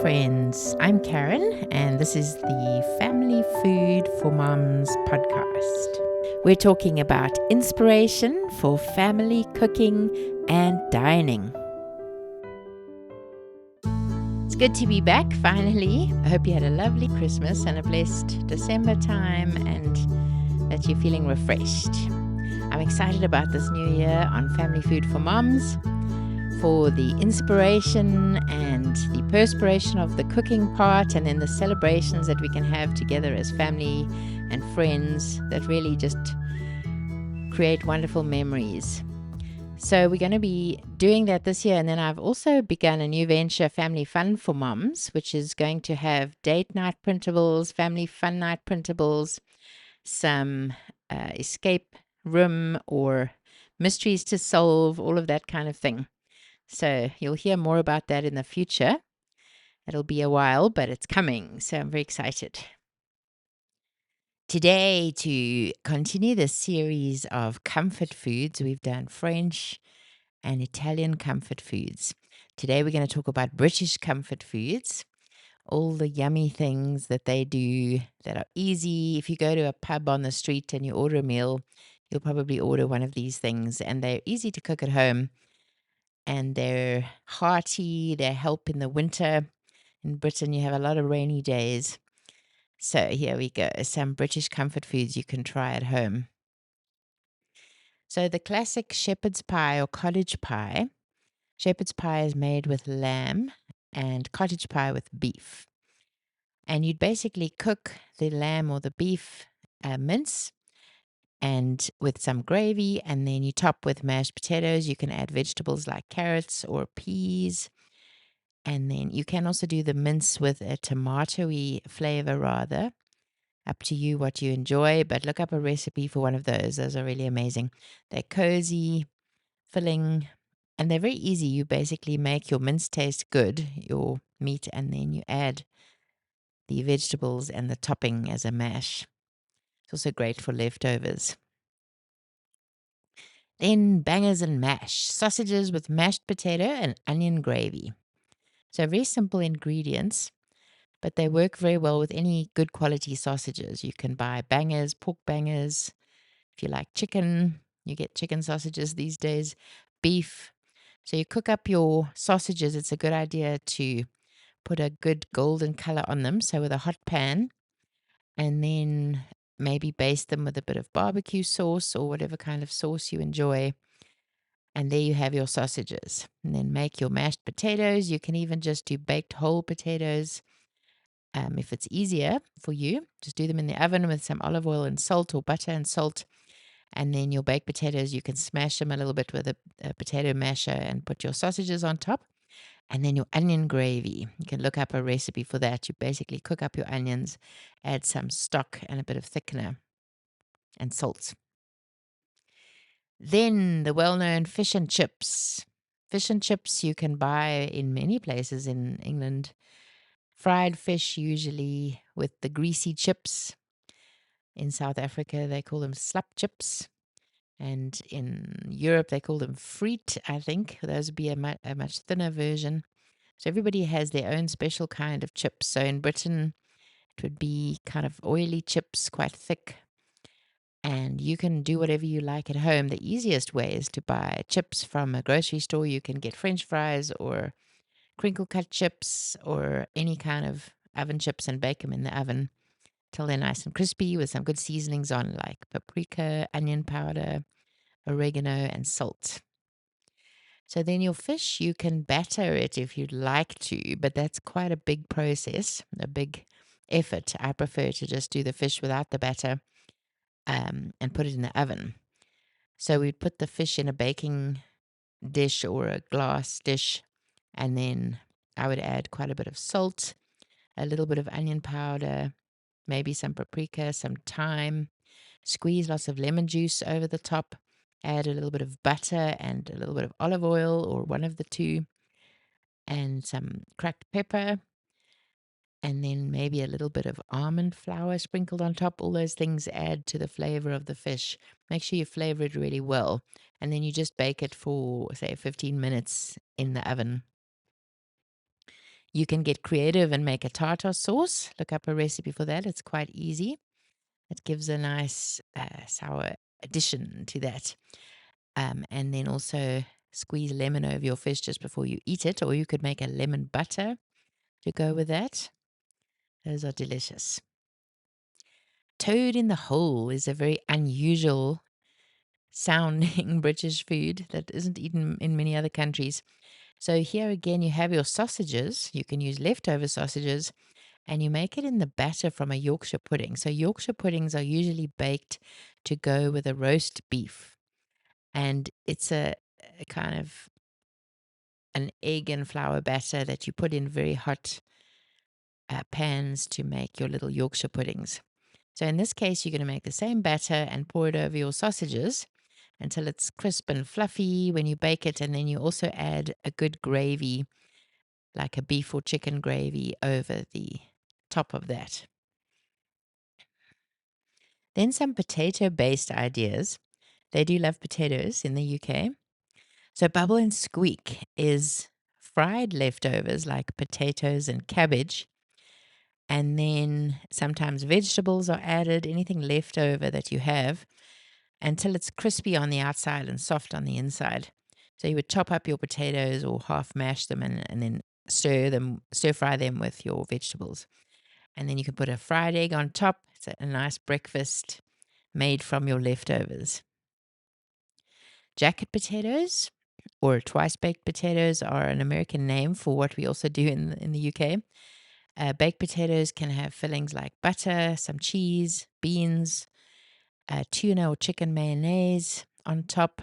friends. I'm Karen, and this is the Family Food for Moms podcast. We're talking about inspiration for family cooking and dining. It's good to be back finally. I hope you had a lovely Christmas and a blessed December time and that you're feeling refreshed. I'm excited about this new year on Family Food for Moms, for the inspiration and the perspiration of the cooking part, and then the celebrations that we can have together as family and friends that really just create wonderful memories. So we're going to be doing that this year. And then I've also begun a new venture, Family Fun for Moms, which is going to have date night printables, family fun night printables, some escape room or mysteries to solve, all of that kind of thing. So you'll hear more about that in the future. It'll be a while, but it's coming. So I'm very excited. Today, to continue the series of comfort foods, we've done French and Italian comfort foods. Today, we're going to talk about British comfort foods, all the yummy things that they do that are easy. If you go to a pub on the street and you order a meal, you'll probably order one of these things, and they're easy to cook at home. And they're hearty, they help in the winter. In Britain, you have a lot of rainy days. So here we go, some British comfort foods you can try at home. So the classic shepherd's pie or cottage pie. Shepherd's pie is made with lamb and cottage pie with beef. And you'd basically cook the lamb or the beef mince and with some gravy, and then you top with mashed potatoes. You can add vegetables like carrots or peas. And then you can also do the mince with a tomatoey flavor rather. Up to you what you enjoy, but look up a recipe for one of those. Those are really amazing. They're cozy, filling, and they're very easy. You basically make your mince taste good, your meat, and then you add the vegetables and the topping as a mash. It's also great for leftovers. Then bangers and mash, sausages with mashed potato and onion gravy. So very simple ingredients, but they work very well with any good quality sausages. You can buy bangers, pork bangers. If you like chicken, you get chicken sausages these days, beef. So you cook up your sausages. It's a good idea to put a good golden color on them. So with a hot pan, and then maybe baste them with a bit of barbecue sauce or whatever kind of sauce you enjoy. And there you have your sausages. And then make your mashed potatoes. You can even just do baked whole potatoes. If it's easier for you, just do them in the oven with some olive oil and salt, or butter and salt. And then your baked potatoes, you can smash them a little bit with a potato masher and put your sausages on top. And then your onion gravy. You can look up a recipe for that. You basically cook up your onions, add some stock and a bit of thickener and salt. Then the well-known fish and chips. Fish and chips you can buy in many places in England. Fried fish usually with the greasy chips. In South Africa, they call them slap chips. And in Europe, they call them friet, I think. Those would be a much thinner version. So everybody has their own special kind of chips. So in Britain, it would be kind of oily chips, quite thick. And you can do whatever you like at home. The easiest way is to buy chips from a grocery store. You can get French fries or crinkle cut chips or any kind of oven chips and bake them in the oven till they're nice and crispy with some good seasonings on, like paprika, onion powder, oregano, and salt. So then your fish, you can batter it if you'd like to, but that's quite a big process, a big effort. I prefer to just do the fish without the batter and put it in the oven. So we'd put the fish in a baking dish or a glass dish, and then I would add quite a bit of salt, a little bit of onion powder, maybe some paprika, some thyme, squeeze lots of lemon juice over the top, add a little bit of butter and a little bit of olive oil or one of the two, and some cracked pepper, and then maybe a little bit of almond flour sprinkled on top. All those things add to the flavor of the fish. Make sure you flavor it really well, and then you just bake it for, say, 15 minutes in the oven. You can get creative and make a tartar sauce. Look up a recipe for that. It's quite easy. It gives a nice sour addition to that. And then also squeeze lemon over your fish just before you eat it, or you could make a lemon butter to go with that. Those are delicious. Toad in the hole is a very unusual sounding British food that isn't eaten in many other countries. So here again, you have your sausages. You can use leftover sausages, and you make it in the batter from a Yorkshire pudding. So Yorkshire puddings are usually baked to go with a roast beef, and it's a kind of an egg and flour batter that you put in very hot pans to make your little Yorkshire puddings. So in this case, you're going to make the same batter and pour it over your sausages until it's crisp and fluffy when you bake it. And then you also add a good gravy, like a beef or chicken gravy, over the top of that. Then some potato-based ideas. They do love potatoes in the UK. So bubble and squeak is fried leftovers like potatoes and cabbage. And then sometimes vegetables are added, anything left over that you have, until it's crispy on the outside and soft on the inside. So you would chop up your potatoes or half mash them and then stir fry them with your vegetables. And then you can put a fried egg on top. It's a nice breakfast made from your leftovers. Jacket potatoes or twice baked potatoes are an American name for what we also do in the UK. Baked potatoes can have fillings like butter, some cheese, beans, tuna or chicken mayonnaise on top,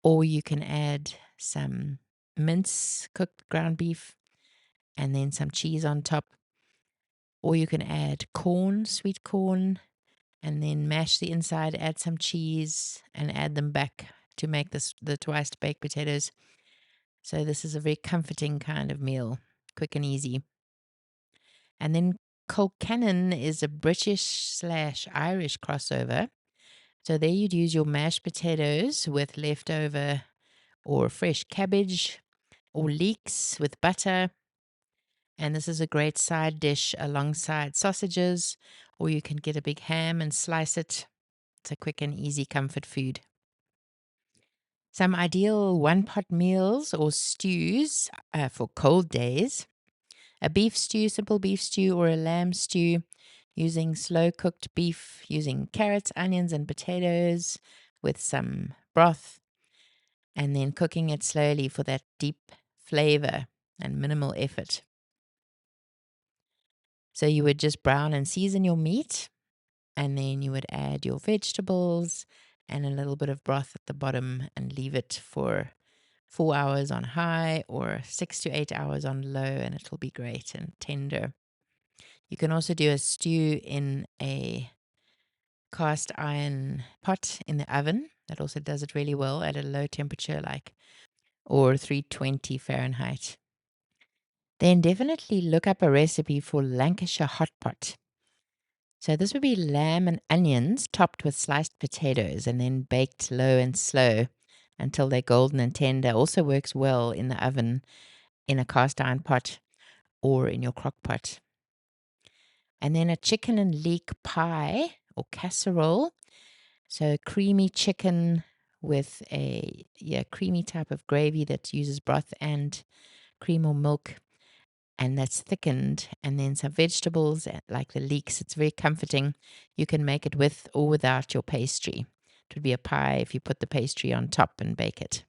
or you can add some mince cooked ground beef and then some cheese on top, or you can add corn, sweet corn, and then mash the inside, add some cheese, and add them back to make the twice baked potatoes. So this is a very comforting kind of meal, quick and easy. And then Colcannon is a British/Irish crossover. So there you'd use your mashed potatoes with leftover or fresh cabbage or leeks with butter. And this is a great side dish alongside sausages, or you can get a big ham and slice it. It's a quick and easy comfort food. Some ideal one-pot meals or stews for cold days. A beef stew, simple beef stew, or a lamb stew using slow-cooked beef, using carrots, onions, and potatoes with some broth, and then cooking it slowly for that deep flavor and minimal effort. So you would just brown and season your meat, and then you would add your vegetables and a little bit of broth at the bottom and leave it for 4 hours on high or 6 to 8 hours on low, and it'll be great and tender. You can also do a stew in a cast iron pot in the oven. That also does it really well at a low temperature, or 320 Fahrenheit. Then definitely look up a recipe for Lancashire hot pot. So this would be lamb and onions topped with sliced potatoes and then baked low and slow until they're golden and tender. Also works well in the oven in a cast iron pot or in your crock pot. And then a chicken and leek pie or casserole. So creamy chicken with a creamy type of gravy that uses broth and cream or milk, and that's thickened, and then some vegetables like the leeks. It's very comforting. You can make it with or without your pastry. It would be a pie if you put the pastry on top and bake it.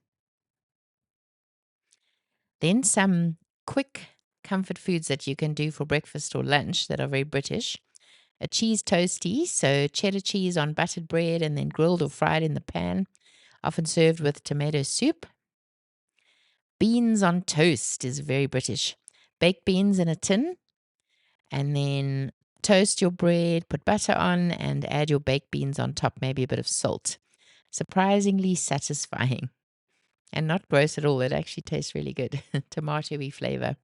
Then some quick comfort foods that you can do for breakfast or lunch that are very British. A cheese toastie, so cheddar cheese on buttered bread and then grilled or fried in the pan, often served with tomato soup. Beans on toast is very British. Baked beans in a tin, and then toast your bread, put butter on, and add your baked beans on top, maybe a bit of salt. Surprisingly satisfying and not gross at all. It actually tastes really good. Tomatoey flavor.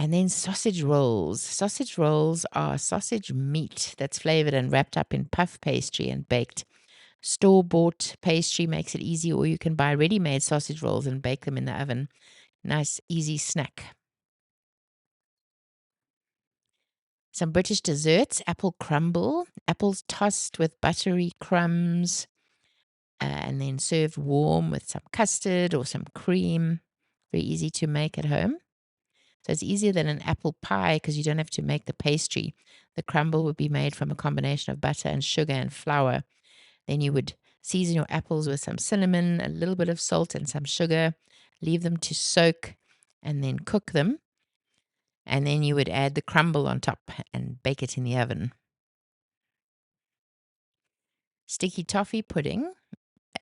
And then sausage rolls. Sausage rolls are sausage meat that's flavored and wrapped up in puff pastry and baked. Store-bought pastry makes it easy, or you can buy ready-made sausage rolls and bake them in the oven. Nice, easy snack. Some British desserts: apple crumble, apples tossed with buttery crumbs, and then served warm with some custard or some cream. Very easy to make at home. So it's easier than an apple pie because you don't have to make the pastry. The crumble would be made from a combination of butter and sugar and flour. Then you would season your apples with some cinnamon, a little bit of salt, and some sugar. Leave them to soak and then cook them. And then you would add the crumble on top and bake it in the oven. Sticky toffee pudding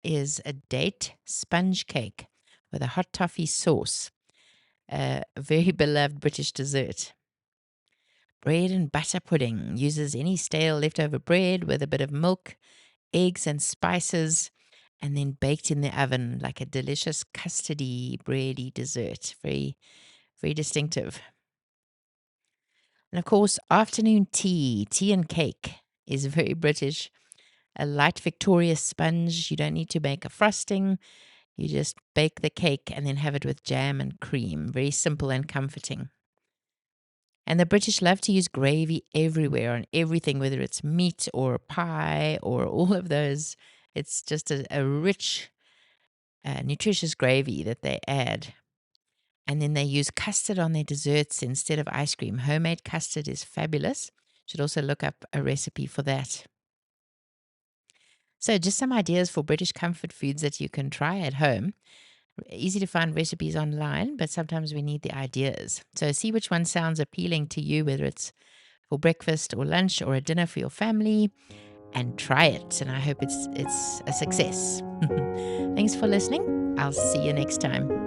is a date sponge cake with a hot toffee sauce, a very beloved British dessert. Bread and butter pudding uses any stale leftover bread with a bit of milk, eggs, and spices, and then baked in the oven like a delicious custardy, bready dessert. Very, very distinctive. And of course, afternoon tea and cake is very British. A light Victoria sponge. You don't need to make a frosting. You just bake the cake and then have it with jam and cream. Very simple and comforting. And the British love to use gravy everywhere on everything, whether it's meat or pie or all of those. It's just a rich, nutritious gravy that they add. And then they use custard on their desserts instead of ice cream. Homemade custard is fabulous. Should also look up a recipe for that. So, just some ideas for British comfort foods that you can try at home. Easy to find recipes online, but sometimes we need the ideas. So, see which one sounds appealing to you, whether it's for breakfast or lunch or a dinner for your family, and try it. And I hope it's a success. Thanks for listening. I'll see you next time.